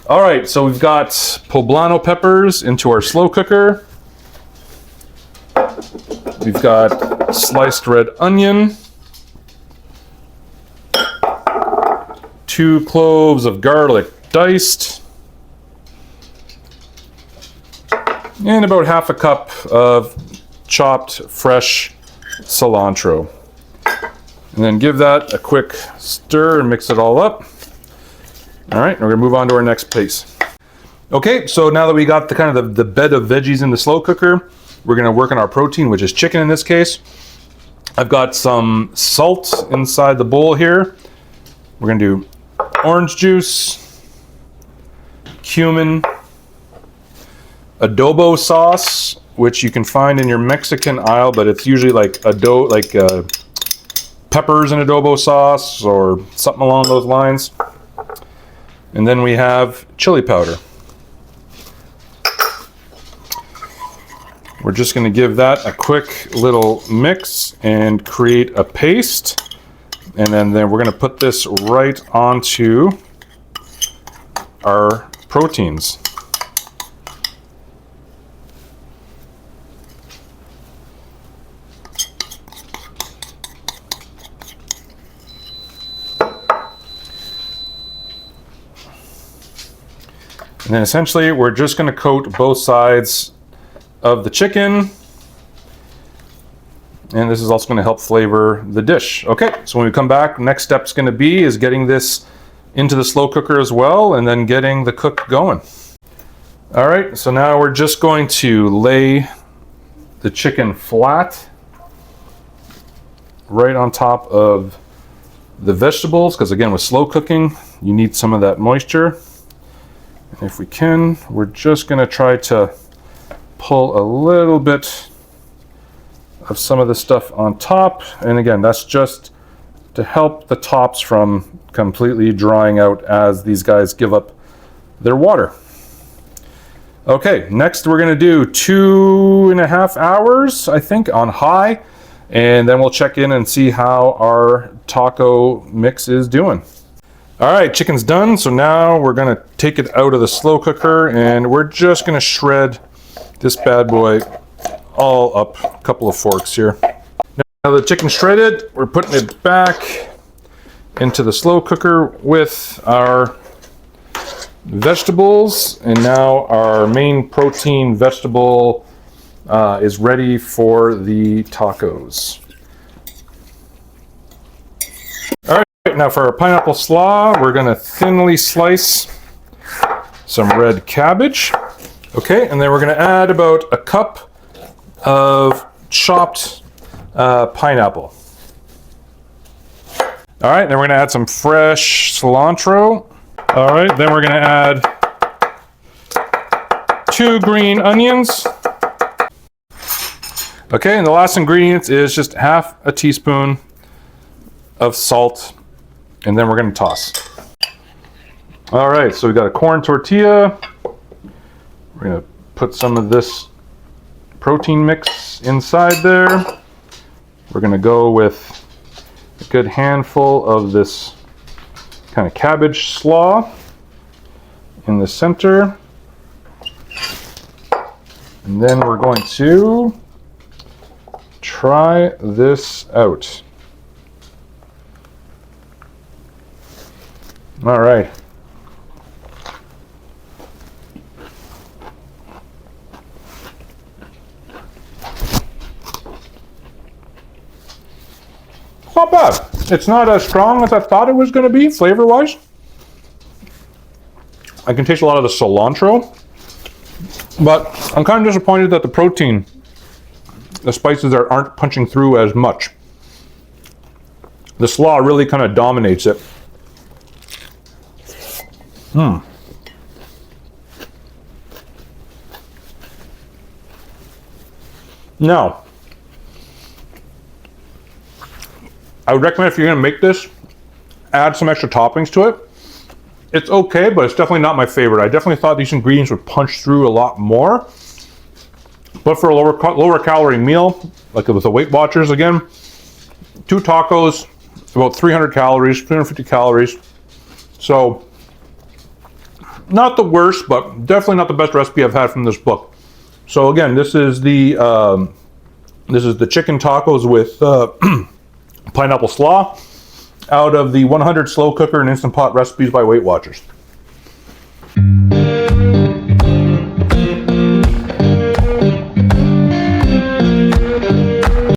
All right, so we've got poblano peppers into our slow cooker. We've got sliced red onion, 2 cloves of garlic diced, and about 1/2 cup of chopped fresh cilantro. And then give that a quick stir and mix it all up. All right, we're gonna move on to our next piece. Okay, so now that we got the kind of the bed of veggies in the slow cooker, we're gonna work on our protein, which is chicken in this case. I've got some salt inside the bowl here. We're gonna do orange juice, cumin, adobo sauce, which you can find in your Mexican aisle, but it's usually like peppers and adobo sauce or something along those lines. And then we have chili powder. We're just going to give that a quick little mix and create a paste. And then we're going to put this right onto our proteins. And then essentially we're just going to coat both sides of the chicken. And this is also going to help flavor the dish. Okay, so when we come back, next step's going to be is getting this into the slow cooker as well, and then getting the cook going. All right, so now we're just going to lay the chicken flat right on top of the vegetables, because again, with slow cooking, you need some of that moisture. And if we can, we're just going to try to pull a little bit of some of the stuff on top. And again, that's just to help the tops from completely drying out as these guys give up their water. Okay, next we're going to do 2.5 hours, I think, on high. And then we'll check in and see how our taco mix is doing. All right, chicken's done. So now we're gonna take it out of the slow cooker and we're just gonna shred this bad boy all up. A couple of forks here. Now the chicken's shredded, we're putting it back into the slow cooker with our vegetables. And now our main protein vegetable is ready for the tacos. Now for our pineapple slaw, we're going to thinly slice some red cabbage. Okay, and then we're going to add about a cup of chopped pineapple. All right, then we're going to add some fresh cilantro. All right, then we're going to add 2 green onions. Okay, and the last ingredient is just 1/2 teaspoon of salt. And then we're going to toss. All right, so we got a corn tortilla. We're going to put some of this protein mix inside there. We're going to go with a good handful of this kind of cabbage slaw in the center. And then we're going to try this out. All right. Not bad. It's not as strong as I thought it was going to be flavor-wise. I can taste a lot of the cilantro, but I'm kind of disappointed that the protein, the spices there aren't punching through as much. The slaw really kind of dominates it. Now, I would recommend if you're going to make this, add some extra toppings to it. It's okay, but it's definitely not my favorite. I definitely thought these ingredients would punch through a lot more. But for a lower calorie meal, like with the Weight Watchers again, 2 tacos, about 300 calories, 350 calories. So not the worst, but definitely not the best recipe I've had from this book. So again, this is the chicken tacos with pineapple slaw out of the 100 slow cooker and instant pot recipes by Weight Watchers.